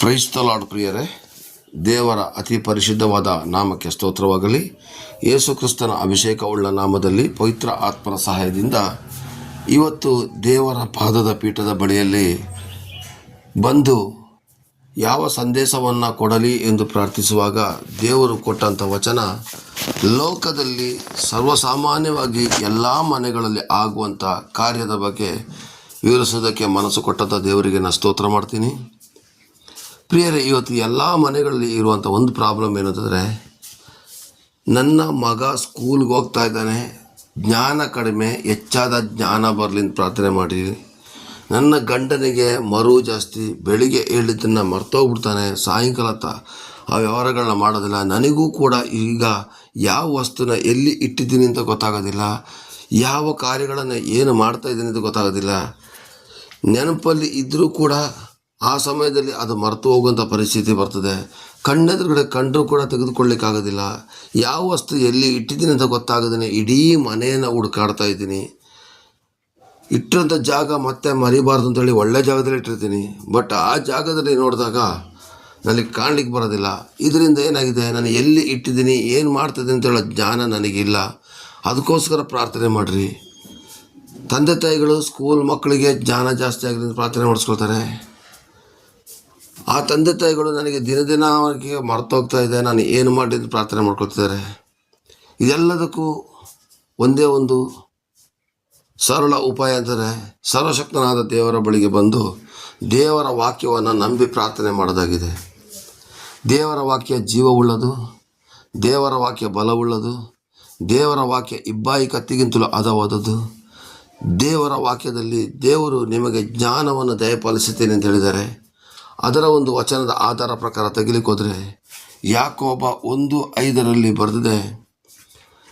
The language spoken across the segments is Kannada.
ಪ್ರೈಸ್ ದ ಲಾರ್ಡ್ ಪ್ರಿಯರೇ, ದೇವರ ಅತಿ ಪರಿಶುದ್ಧವಾದ ನಾಮಕ್ಕೆ ಸ್ತೋತ್ರವಾಗಲಿ. ಯೇಸು ಕ್ರಿಸ್ತನ ಅಭಿಷೇಕವುಳ್ಳ ನಾಮದಲ್ಲಿ ಪವಿತ್ರ ಆತ್ಮನ ಸಹಾಯದಿಂದ ಇವತ್ತು ದೇವರ ಪಾದದ ಪೀಠದ ಬಳಿಯಲ್ಲಿ ಬಂದು ಯಾವ ಸಂದೇಶವನ್ನು ಕೊಡಲಿ ಎಂದು ಪ್ರಾರ್ಥಿಸುವಾಗ ದೇವರು ಕೊಟ್ಟಂಥ ವಚನ, ಲೋಕದಲ್ಲಿ ಸರ್ವಸಾಮಾನ್ಯವಾಗಿ ಎಲ್ಲ ಮನೆಗಳಲ್ಲಿ ಆಗುವಂಥ ಕಾರ್ಯದ ಬಗ್ಗೆ ವಿವರಿಸೋದಕ್ಕೆ ಮನಸ್ಸು ಕೊಟ್ಟಂಥ ದೇವರಿಗೆ ನಾನು ಸ್ತೋತ್ರ ಮಾಡ್ತೀನಿ. ಪ್ರಿಯರೇ, ಇವತ್ತು ಎಲ್ಲ ಮನೆಗಳಲ್ಲಿ ಇರುವಂಥ ಒಂದು ಪ್ರಾಬ್ಲಮ್ ಏನಂತಂದರೆ, ನನ್ನ ಮಗ ಸ್ಕೂಲ್ಗೆ ಹೋಗ್ತಾ ಇದ್ದಾನೆ, ಜ್ಞಾನ ಕಡಿಮೆ, ಹೆಚ್ಚಾದ ಜ್ಞಾನ ಬರಲಿ ಅಂತ ಪ್ರಾರ್ಥನೆ ಮಾಡಿರಿ. ನನ್ನ ಗಂಡನಿಗೆ ಮರು ಜಾಸ್ತಿ, ಬೆಳಿಗ್ಗೆ ಹೇಳಿದ್ದನ್ನು ಮರ್ತೋಗ್ಬಿಡ್ತಾನೆ, ಸಾಯಂಕಾಲ ಆ ವ್ಯವಹಾರಗಳನ್ನ ಮಾಡೋದಿಲ್ಲ. ನನಗೂ ಕೂಡ ಈಗ ಯಾವ ವಸ್ತುನ ಎಲ್ಲಿ ಇಟ್ಟಿದ್ದೀನಿ ಅಂತ ಗೊತ್ತಾಗೋದಿಲ್ಲ, ಯಾವ ಕಾರ್ಯಗಳನ್ನು ಏನು ಮಾಡ್ತಾಯಿದ್ದೀನಿ ಅಂತ ಗೊತ್ತಾಗೋದಿಲ್ಲ. ನೆನಪಲ್ಲಿ ಇದ್ದರೂ ಕೂಡ ಆ ಸಮಯದಲ್ಲಿ ಅದು ಮರೆತು ಹೋಗುವಂಥ ಪರಿಸ್ಥಿತಿ ಬರ್ತದೆ. ಕಣ್ಣೆದುರುಗಡೆ ಕಂಡರೂ ಕೂಡ ತೆಗೆದುಕೊಳ್ಳಿಕ್ಕಾಗೋದಿಲ್ಲ. ಯಾವ ವಸ್ತು ಎಲ್ಲಿ ಇಟ್ಟಿದ್ದೀನಿ ಅಂತ ಗೊತ್ತಾಗೋದೇ ಇಡೀ ಮನೆಯನ್ನು ಹುಡುಕಾಡ್ತಾ ಇದ್ದೀನಿ. ಇಟ್ಟಿರೋಂಥ ಜಾಗ ಮತ್ತೆ ಮರಿಬಾರ್ದು ಅಂತೇಳಿ ಒಳ್ಳೆ ಜಾಗದಲ್ಲಿ ಇಟ್ಟಿರ್ತೀನಿ, ಬಟ್ ಆ ಜಾಗದಲ್ಲಿ ನೋಡಿದಾಗ ನನಗೆ ಕಾಣಲಿಕ್ಕೆ ಬರೋದಿಲ್ಲ. ಇದರಿಂದ ಏನಾಗಿದೆ, ನಾನು ಎಲ್ಲಿ ಇಟ್ಟಿದ್ದೀನಿ, ಏನು ಮಾಡ್ತಿದ್ದೀನಿ ಅಂತೇಳೋ ಜ್ಞಾನ ನನಗಿಲ್ಲ. ಅದಕ್ಕೋಸ್ಕರ ಪ್ರಾರ್ಥನೆ ಮಾಡಿರಿ. ತಂದೆ ತಾಯಿಗಳು ಸ್ಕೂಲ್ ಮಕ್ಕಳಿಗೆ ಜ್ಞಾನ ಜಾಸ್ತಿ ಆಗಲಿ ಅಂತ ಪ್ರಾರ್ಥನೆ ಮಾಡಿಸ್ಕೊಳ್ತಾರೆ. ಆ ತಂದೆ ತಾಯಿಗಳು ನನಗೆ ದಿನ ಅವರಿಗೆ ಮರ್ತೋಗ್ತಾ ಇದೆ, ನಾನು ಏನು ಮಾಡಿದ್ದು ಪ್ರಾರ್ಥನೆ ಮಾಡ್ಕೊಳ್ತಿದ್ದಾರೆ. ಇದೆಲ್ಲದಕ್ಕೂ ಒಂದೇ ಒಂದು ಸರಳ ಉಪಾಯ ಅಂದರೆ, ಸರ್ವಶಕ್ತನಾದ ದೇವರ ಬಳಿಗೆ ಬಂದು ದೇವರ ವಾಕ್ಯವನ್ನು ನಂಬಿ ಪ್ರಾರ್ಥನೆ ಮಾಡೋದಾಗಿದೆ. ದೇವರ ವಾಕ್ಯ ಜೀವವುಳ್ಳದು, ದೇವರ ವಾಕ್ಯ ಬಲವುಳ್ಳದು, ದೇವರ ವಾಕ್ಯ ಇಬ್ಬಾಯಿ ಕತ್ತಿಗಿಂತಲೂ ಹದವಾದದ್ದು. ದೇವರ ವಾಕ್ಯದಲ್ಲಿ ದೇವರು ನಿಮಗೆ ಜ್ಞಾನವನ್ನು ದಯಪಾಲಿಸುತ್ತೇನೆ ಅಂತ ಹೇಳಿದ್ದಾರೆ. ಅದರ ಒಂದು ವಚನದ ಆಧಾರ ಪ್ರಕಾರ ತೆಗಿಲಿಕ್ಕೆ ಹೋದರೆ, ಯಾಕೋಬ 1:5 ಬರೆದಿದೆ,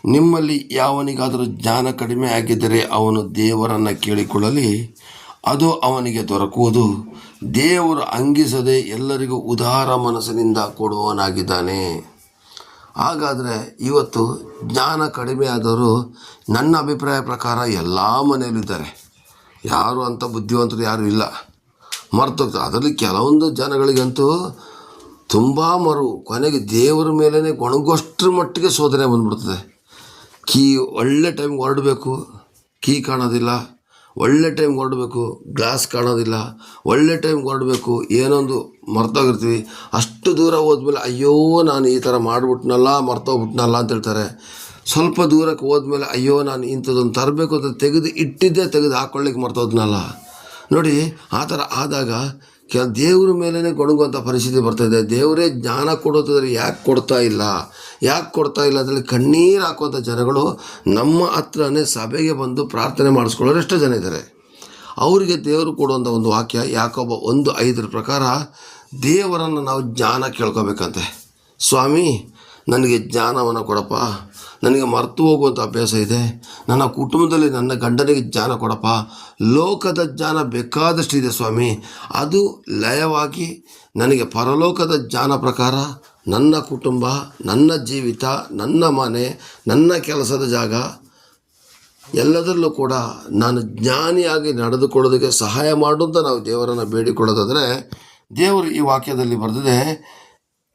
ನಿಮ್ಮಲ್ಲಿ ಯಾವನಿಗಾದರೂ ಜ್ಞಾನ ಕಡಿಮೆ ಆಗಿದ್ದರೆ ಅವನು ದೇವರನ್ನು ಕೇಳಿಕೊಳ್ಳಲಿ, ಅದು ಅವನಿಗೆ ದೊರಕುವುದು. ದೇವರು ಅಂಗಿಸದೆ ಎಲ್ಲರಿಗೂ ಉದಾರ ಮನಸ್ಸಿನಿಂದ ಕೊಡುವವನಾಗಿದ್ದಾನೆ. ಹಾಗಾದರೆ ಇವತ್ತು ಜ್ಞಾನ ಕಡಿಮೆ ಆದವರು ನನ್ನ ಅಭಿಪ್ರಾಯ ಪ್ರಕಾರ ಎಲ್ಲ ಮನೆಯಲ್ಲಿದ್ದಾರೆ. ಯಾರು ಅಂಥ ಬುದ್ಧಿವಂತರು ಯಾರೂ ಇಲ್ಲ, ಮರ್ತೋಗ್ತಾರೆ. ಅದರಲ್ಲಿ ಕೆಲವೊಂದು ಜನಗಳಿಗಂತೂ ತುಂಬ ಕೊನೆಗೆ ದೇವರ ಮೇಲೇ ಗೊಣಗೋಷ್ಟರ ಮಟ್ಟಿಗೆ ಶೋಧನೆ ಬಂದ್ಬಿಡ್ತದೆ. ಒಳ್ಳೆ ಟೈಮ್ಗೆ ಹೊರಡಬೇಕು, ಕೀ ಕಾಣೋದಿಲ್ಲ, ಒಳ್ಳೆ ಟೈಮ್ಗೆ ಹೊರಡಬೇಕು, ಗ್ಲಾಸ್ ಕಾಣೋದಿಲ್ಲ, ಒಳ್ಳೆ ಟೈಮ್ಗೆ ಹೊರಡಬೇಕು, ಏನೊಂದು ಮರ್ತೋಗಿರ್ತೀವಿ. ಅಷ್ಟು ದೂರ ಹೋದ್ಮೇಲೆ ಅಯ್ಯೋ ನಾನು ಈ ಥರ ಮಾಡಿಬಿಟ್ನಲ್ಲ, ಮರ್ತೋಗ್ಬಿಟ್ನಲ್ಲ ಅಂತ ಹೇಳ್ತಾರೆ. ಸ್ವಲ್ಪ ದೂರಕ್ಕೆ ಹೋದ್ಮೇಲೆ ಅಯ್ಯೋ ನಾನು ಇಂಥದ್ದೊಂದು ತರಬೇಕು ಅಂತ ತೆಗೆದು ಹಾಕ್ಕೊಳ್ಳಿಕ್ಕೆ ಮರ್ತೋದ್ನಲ್ಲ. ನೋಡಿ, ಆ ಥರ ಆದಾಗ ದೇವ್ರ ಮೇಲೇ ಗೊಣಗುವಂಥ ಪರಿಸ್ಥಿತಿ ಬರ್ತಾಯಿದೆ. ದೇವರೇ ಜ್ಞಾನ ಕೊಡೋದಾದ್ರೆ ಯಾಕೆ ಕೊಡ್ತಾ ಇಲ್ಲ ಅದರಲ್ಲಿ ಕಣ್ಣೀರು ಹಾಕುವಂಥ ಜನಗಳು ನಮ್ಮ ಹತ್ರನೇ ಸಭೆಗೆ ಬಂದು ಪ್ರಾರ್ಥನೆ ಮಾಡಿಸ್ಕೊಳ್ಳೋರು ಎಷ್ಟೋ ಜನ ಇದ್ದಾರೆ. ಅವರಿಗೆ ದೇವರು ಕೊಡುವಂಥ ಒಂದು ವಾಕ್ಯ ಯಾಕೋಬ 1:5 ಪ್ರಕಾರ, ದೇವರನ್ನು ನಾವು ಜ್ಞಾನ ಕೇಳ್ಕೊಬೇಕಂತೆ. ಸ್ವಾಮಿ, ನನಗೆ ಜ್ಞಾನವನ್ನು ಕೊಡಪ್ಪ, ನನಗೆ ಮರೆತು ಹೋಗುವಂಥ ಅಭ್ಯಾಸ ಇದೆ, ನನ್ನ ಕುಟುಂಬದಲ್ಲಿ ನನ್ನ ಗಂಡನಿಗೆ ಜ್ಞಾನ ಕೊಡಪ್ಪ. ಲೋಕದ ಜ್ಞಾನ ಬೇಕಾದಷ್ಟಿದೆ ಸ್ವಾಮಿ, ಅದು ಲಯವಾಗಿ ನನಗೆ ಪರಲೋಕದ ಜ್ಞಾನ ಪ್ರಕಾರ ನನ್ನ ಕುಟುಂಬ, ನನ್ನ ಜೀವಿತ, ನನ್ನ ಮನೆ, ನನ್ನ ಕೆಲಸದ ಜಾಗ ಎಲ್ಲದರಲ್ಲೂ ಕೂಡ ನಾನು ಜ್ಞಾನಿಯಾಗಿ ನಡೆದುಕೊಳ್ಳೋದಕ್ಕೆ ಸಹಾಯ ಮಾಡು ಅಂತ ನಾವು ದೇವರನ್ನು ಬೇಡಿಕೊಳ್ಳೋದಾದರೆ, ದೇವರು ಈ ವಾಕ್ಯದಲ್ಲಿ ಬರೆದಿದೆ,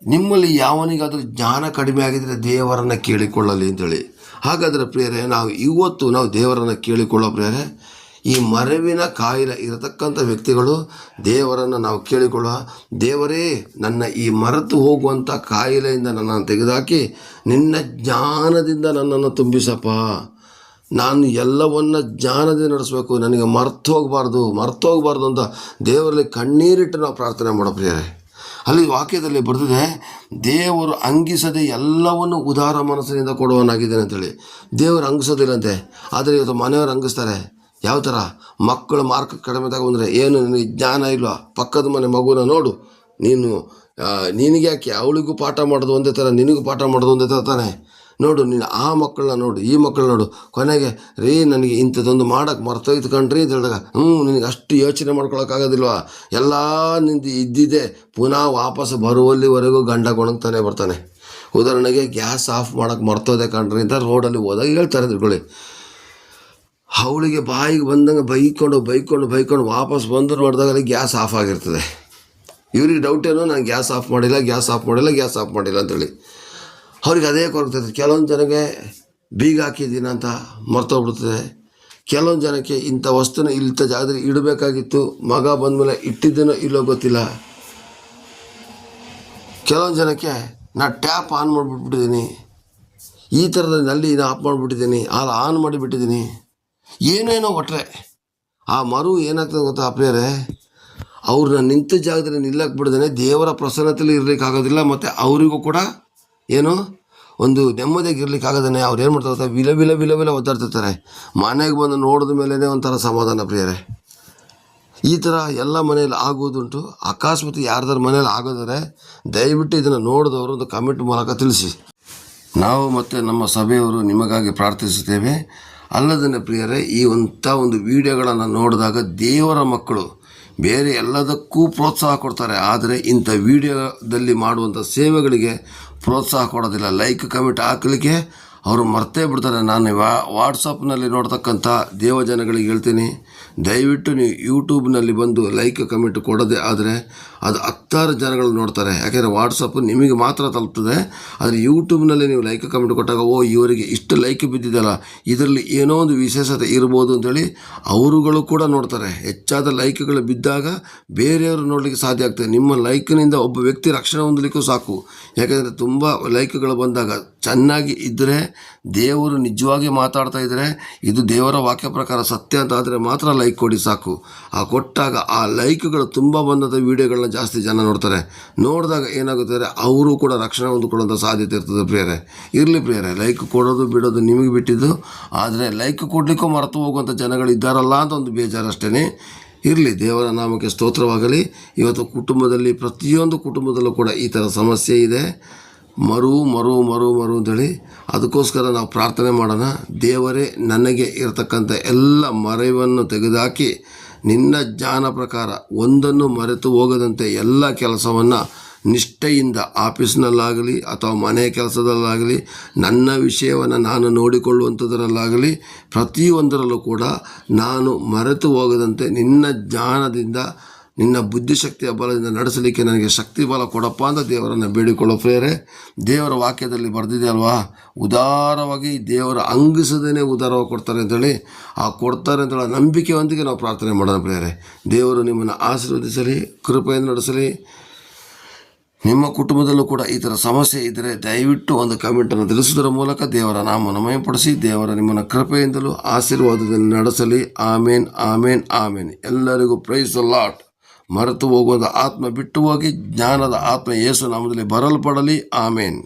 ನಿಮ್ಮಲ್ಲಿ ಯಾವನಿಗಾದರೂ ಜ್ಞಾನ ಕಡಿಮೆ ಆಗಿದ್ದರೆ ದೇವರನ್ನು ಕೇಳಿಕೊಳ್ಳಲಿ ಅಂತೇಳಿ. ಹಾಗಾದರೆ ಪ್ರಿಯರೇ, ನಾವು ದೇವರನ್ನು ಕೇಳಿಕೊಳ್ಳೋ ಪ್ರಿಯರೇ, ಈ ಮರೆವಿನ ಕಾಯಿಲೆ ಇರತಕ್ಕಂಥ ವ್ಯಕ್ತಿಗಳು ದೇವರನ್ನು ನಾವು ಕೇಳಿಕೊಳ್ಳುವ, ದೇವರೇ ನನ್ನ ಈ ಮರೆತು ಹೋಗುವಂಥ ಕಾಯಿಲೆಯಿಂದ ನನ್ನನ್ನು ತೆಗೆದುಹಾಕಿ ನಿನ್ನ ಜ್ಞಾನದಿಂದ ನನ್ನನ್ನು ತುಂಬಿಸಪ್ಪ. ನಾನು ಎಲ್ಲವನ್ನ ಜ್ಞಾನದಿಂದ ನಡೆಸಬೇಕು, ನನಗೆ ಮರ್ತು ಹೋಗಬಾರ್ದು ಅಂತ ದೇವರಲ್ಲಿ ಕಣ್ಣೀರಿಟ್ಟು ನಾವು ಪ್ರಾರ್ಥನೆ ಮಾಡೋ ಪ್ರಿಯರೇ. ಅಲ್ಲಿ ವಾಕ್ಯದಲ್ಲಿ ಬರೆದಿದೆ, ದೇವರು ಅಂಗಿಸದೆ ಎಲ್ಲವನ್ನು ಉದಾರ ಮನಸ್ಸಿನಿಂದ ಕೊಡುವವನಾಗಿದ್ದಾನೆ ಅಂತೇಳಿ. ದೇವರು ಅಂಗಿಸೋದಿಲ್ಲಂತೆ, ಆದರೆ ಇವತ್ತು ಮನೆಯವರು ಅಂಗಿಸ್ತಾರೆ. ಯಾವ ಥರ? ಮಕ್ಕಳು ಮಾರ್ಕ್ ಕಡಿಮೆ ತಗೊಂಡ್ರೆ, ಏನು ನಿನಗೆ ಜ್ಞಾನ ಇಲ್ವಾ? ಪಕ್ಕದ ಮನೆ ಮಗುನ ನೋಡು, ನಿನಗೆ ಯಾಕೆ, ಅವಳಿಗೂ ಪಾಠ ಮಾಡೋದು ಒಂದೇ ಥರ, ನಿನಗೂ ಪಾಠ ಮಾಡೋದು ಒಂದೇ ಥರ ತಾನೆ. ನೋಡು, ನೀನು ಆ ಮಕ್ಕಳನ್ನ ನೋಡು, ಈ ಮಕ್ಕಳು ನೋಡು, ಕೊನೆಗೆ ನನಗೆ ಇಂಥದ್ದೊಂದು ಮಾಡೋಕ್ಕೆ ಮರ್ತೋಯ್ತು ಕಣ್ರಿ ಅಂತ ಹೇಳಿದಾಗ, ನಿನಗೆ ಅಷ್ಟು ಯೋಚನೆ ಮಾಡ್ಕೊಳಕ್ಕಾಗೋದಿಲ್ವಾ? ಎಲ್ಲ ನಿಂದು ಇದ್ದಿದ್ದೆ ಪುನಃ ವಾಪಸ್ ಬರುವಲ್ಲಿವರೆಗೂ ಗಂಡ ಗೊಣಗ್ತಾನೆ ಬರ್ತಾನೆ. ಉದಾಹರಣೆಗೆ ಗ್ಯಾಸ್ ಆಫ್ ಮಾಡೋಕ್ಕೆ ಮರ್ತೋದೆ ಕಣ್ರಿ ಅಂತ ರೋಡಲ್ಲಿ ಹೋದಾಗ ಹೇಳ್ತಾರೆ ತಿಳ್ಕೊಳ್ಳಿ. ಅವಳಿಗೆ ಬಾಯಿಗೆ ಬಂದಂಗೆ ಬೈಕೊಂಡು ವಾಪಸ್ ಬಂದು ನೋಡಿದಾಗ ಅಲ್ಲಿ ಗ್ಯಾಸ್ ಆಫ್ ಆಗಿರ್ತದೆ. ಇವ್ರಿಗೆ ಡೌಟ್ ಏನೋ ನಾನು ಗ್ಯಾಸ್ ಆಫ್ ಮಾಡಿಲ್ಲ ಅಂತೇಳಿ. ಅವ್ರಿಗೆ ಅದೇ ಕೊರಗ್ತದೆ. ಕೆಲವೊಂದು ಜನಕ್ಕೆ ಬೀಗ ಹಾಕಿದ್ದೀನಿ ಅಂತ ಮರ್ತೋಗ್ಬಿಡ್ತದೆ. ಕೆಲವೊಂದು ಜನಕ್ಕೆ ಇಂಥ ವಸ್ತುನ ಇಂಥ ಜಾಗದಲ್ಲಿ ಇಡಬೇಕಾಗಿತ್ತು, ಮಗ ಬಂದಮೇಲೆ ಇಟ್ಟಿದ್ದೇನೋ ಇಲ್ಲೋ ಗೊತ್ತಿಲ್ಲ. ಕೆಲವೊಂದು ಜನಕ್ಕೆ ನಾನು ಟ್ಯಾಪ್ ಆನ್ ಮಾಡಿಬಿಟ್ಬಿಟ್ಟಿದ್ದೀನಿ, ಈ ಥರದ ನಲ್ಲಿ ಆಫ್ ಮಾಡಿಬಿಟ್ಟಿದ್ದೀನಿ, ಆನ್ ಮಾಡಿಬಿಟ್ಟಿದ್ದೀನಿ, ಏನೇನೋ ಒಟ್ಟರೆ ಆ ಮರು ಏನಾಗ್ತದೆ ಗೊತ್ತಾ ಪ್ರಿಯರೇ, ಅವ್ರನ್ನ ನಿಂತ ಜಾಗದಲ್ಲಿ ನಿಲ್ಲಕ್ಕೆ ಬಿಡ್ದೇನೆ ದೇವರ ಪ್ರಸನ್ನತೆಯಲ್ಲಿ ಇರಲಿಕ್ಕಾಗೋದಿಲ್ಲ. ಮತ್ತು ಅವರಿಗೂ ಕೂಡ ಏನು ಒಂದು ನೆಮ್ಮದಿಯಾಗಿ ಇರಲಿಕ್ಕಾಗದೇ ಅವ್ರು ಏನು ಮಾಡ್ತಾರೆ ಗೊತ್ತಾ, ವಿಲ ಒದ್ದಾಡ್ತಿರ್ತಾರೆ. ಮನೆಗೆ ಬಂದು ನೋಡಿದ ಮೇಲೇ ಒಂಥರ ಸಮಾಧಾನ ಪ್ರಿಯರೇ. ಈ ಥರ ಎಲ್ಲ ಮನೆಯಲ್ಲಿ ಆಗೋದುಂಟು. ಅಕಸ್ಮಾತ್ ಯಾರ್ದಾರ ಮನೇಲಿ ಆಗೋದರೆ ದಯವಿಟ್ಟು ಇದನ್ನು ನೋಡಿದವರು ಒಂದು ಕಮೆಂಟ್ ಮೂಲಕ ತಿಳಿಸಿ. ನಾವು ಮತ್ತು ನಮ್ಮ ಸಭೆಯವರು ನಿಮಗಾಗಿ ಪ್ರಾರ್ಥಿಸುತ್ತೇವೆ. ಅಲ್ಲದೇ ಪ್ರಿಯರೇ, ಒಂದು ವಿಡಿಯೋಗಳನ್ನು ನೋಡಿದಾಗ ದೇವರ ಮಕ್ಕಳು ಬೇರೆ ಎಲ್ಲದಕ್ಕೂ ಪ್ರೋತ್ಸಾಹ ಕೊಡ್ತಾರೆ, ಆದರೆ ಇಂಥ ವಿಡಿಯೋದಲ್ಲಿ ಮಾಡುವಂಥ ಸೇವೆಗಳಿಗೆ ಪ್ರೋತ್ಸಾಹ ಕೊಡೋದಿಲ್ಲ. ಲೈಕ್ ಕಮೆಂಟ್ ಹಾಕಲಿಕ್ಕೆ ಅವರು ಮರ್ತೇ ಬಿಡ್ತಾರೆ. ನಾನು ವಾಟ್ಸಪ್ನಲ್ಲಿ ನೋಡ್ತಕ್ಕಂಥ ದೇವಜನಗಳಿಗೆ ಹೇಳ್ತೀನಿ, ದಯವಿಟ್ಟು ನೀವು ಯೂಟ್ಯೂಬ್ನಲ್ಲಿ ಬಂದು ಲೈಕ್ ಕಮೆಂಟ್ ಕೊಡೋದೇ ಆದರೆ ಅದು 10 ಜನಗಳು ನೋಡ್ತಾರೆ. ಯಾಕೆಂದರೆ ವಾಟ್ಸಪ್ಪು ನಿಮಗೆ ಮಾತ್ರ ತಲುಪ್ತದೆ. ಆದರೆ ಯೂಟ್ಯೂಬ್ನಲ್ಲಿ ನೀವು ಲೈಕ್ ಕಮೆಂಟ್ ಕೊಟ್ಟಾಗ ಇವರಿಗೆ ಇಷ್ಟು ಲೈಕ್ ಬಿದ್ದಿದೆಯಲ್ಲ, ಇದರಲ್ಲಿ ಏನೋ ಒಂದು ವಿಶೇಷತೆ ಇರ್ಬೋದು ಅಂತೇಳಿ ಅವರುಗಳು ಕೂಡ ನೋಡ್ತಾರೆ. ಹೆಚ್ಚಾದ ಲೈಕ್ಗಳು ಬಿದ್ದಾಗ ಬೇರೆಯವರು ನೋಡಲಿಕ್ಕೆ ಸಾಧ್ಯ ಆಗ್ತದೆ. ನಿಮ್ಮ ಲೈಕ್ನಿಂದ ಒಬ್ಬ ವ್ಯಕ್ತಿ ರಕ್ಷಣೆ ಹೊಂದಲಿಕ್ಕೂ ಸಾಕು. ಯಾಕೆಂದರೆ ತುಂಬ ಲೈಕ್ಗಳು ಬಂದಾಗ ಚೆನ್ನಾಗಿ ಇದ್ದರೆ, ದೇವರು ನಿಜವಾಗಿ ಮಾತಾಡ್ತಾ ಇದ್ದರೆ, ಇದು ದೇವರ ವಾಕ್ಯ ಪ್ರಕಾರ ಸತ್ಯ ಅಂತ ಆದರೆ ಮಾತ್ರ ಲೈಕ್ ಕೊಡಿ ಸಾಕು. ಕೊಟ್ಟಾಗ ಆ ಲೈಕ್ಗಳು ತುಂಬ ಬಂದಂಥ ವೀಡಿಯೋಗಳನ್ನ ಜಾಸ್ತಿ ಜನ ನೋಡ್ತಾರೆ. ನೋಡಿದಾಗ ಏನಾಗುತ್ತದೆ, ಅವರು ಕೂಡ ರಕ್ಷಣೆ ಹೊಂದಿಕೊಳ್ಳುವಂಥ ಸಾಧ್ಯತೆ ಇರ್ತದೆ ಪ್ರಿಯರೇ. ಇರಲಿ ಪ್ರಿಯರೇ, ಲೈಕ್ ಕೊಡೋದು ಬಿಡೋದು ನಿಮಗೆ ಬಿಟ್ಟಿದ್ದು. ಆದರೆ ಲೈಕ್ ಕೊಡಲಿಕ್ಕೂ ಮರೆತು ಹೋಗುವಂಥ ಜನಗಳು ಇದ್ದಾರಲ್ಲ ಅಂತ ಒಂದು ಬೇಜಾರಷ್ಟೇ. ಇರಲಿ, ದೇವರ ನಾಮಕ್ಕೆ ಸ್ತೋತ್ರವಾಗಲಿ. ಇವತ್ತು ಕುಟುಂಬದಲ್ಲಿ, ಪ್ರತಿಯೊಂದು ಕುಟುಂಬದಲ್ಲೂ ಕೂಡ ಈ ಥರ ಸಮಸ್ಯೆ ಇದೆ. ಮರು ಅಂತೇಳಿ ಅದಕ್ಕೋಸ್ಕರ ನಾವು ಪ್ರಾರ್ಥನೆ ಮಾಡೋಣ. ದೇವರೇ, ನನಗೆ ಇರತಕ್ಕಂಥ ಎಲ್ಲ ಮರೆವನ್ನು ತೆಗೆದುಹಾಕಿ ನಿನ್ನ ಜ್ಞಾನ ಪ್ರಕಾರ ಒಂದನ್ನು ಮರೆತು ಹೋಗದಂತೆ ಎಲ್ಲ ಕೆಲಸವನ್ನು ನಿಷ್ಠೆಯಿಂದ ಆಫೀಸ್ನಲ್ಲಾಗಲಿ ಅಥವಾ ಮನೆ ಕೆಲಸದಲ್ಲಾಗಲಿ, ನನ್ನ ವಿಷಯವನ್ನು ನಾನು ನೋಡಿಕೊಳ್ಳುವಂಥದ್ರಲ್ಲಾಗಲಿ, ಪ್ರತಿಯೊಂದರಲ್ಲೂ ಕೂಡ ನಾನು ಮರೆತು ಹೋಗದಂತೆ ನಿನ್ನ ಜ್ಞಾನದಿಂದ, ನಿನ್ನ ಬುದ್ಧಿಶಕ್ತಿಯ ಬಲದಿಂದ ನಡೆಸಲಿಕ್ಕೆ ನನಗೆ ಶಕ್ತಿ ಬಲ ಕೊಡಪ್ಪ ಅಂತ ದೇವರನ್ನು ಬೇಡಿಕೊಳ್ಳೋ ಪ್ರಿಯರೇ. ದೇವರ ವಾಕ್ಯದಲ್ಲಿ ಬರೆದಿದೆ ಅಲ್ವಾ, ಉದಾರವಾಗಿ ದೇವರ ಅಂಗಿಸದೇ ಉದಾರವಾಗಿ ಕೊಡ್ತಾರೆ ಅಂತೇಳಿ. ಕೊಡ್ತಾರೆ ಅಂತೇಳಿ ನಂಬಿಕೆಯೊಂದಿಗೆ ನಾವು ಪ್ರಾರ್ಥನೆ ಮಾಡೋಣ ಪ್ರಿಯರೇ. ದೇವರು ನಿಮ್ಮನ್ನು ಆಶೀರ್ವದಿಸಲಿ, ಕೃಪೆಯನ್ನು ನಡೆಸಲಿ. ನಿಮ್ಮ ಕುಟುಂಬದಲ್ಲೂ ಕೂಡ ಈ ಥರ ಸಮಸ್ಯೆ ಇದ್ದರೆ ದಯವಿಟ್ಟು ಒಂದು ಕಮೆಂಟನ್ನು ತಿಳಿಸುವುದರ ಮೂಲಕ ದೇವರ ನಾಮವನ್ನು ಮಹಿಮೆಪಡಿಸಿ, ದೇವರ ನಿಮ್ಮನ್ನು ಕೃಪೆಯಿಂದಲೂ ಆಶೀರ್ವಾದದಲ್ಲಿ ನಡೆಸಲಿ. ಆಮೇನ್. ಎಲ್ಲರಿಗೂ ಪ್ರೈಸ್ ದ ಲಾರ್ಡ್. ಮರೆತು ಹೋಗುವಂಥ ಆತ್ಮ ಬಿಟ್ಟು ಹೋಗಿ ಜ್ಞಾನದ ಆತ್ಮ ಯೇಸು ನಾಮದಲ್ಲಿ ಬರಲ್ಪಡಲಿ. ಆಮೇನ್.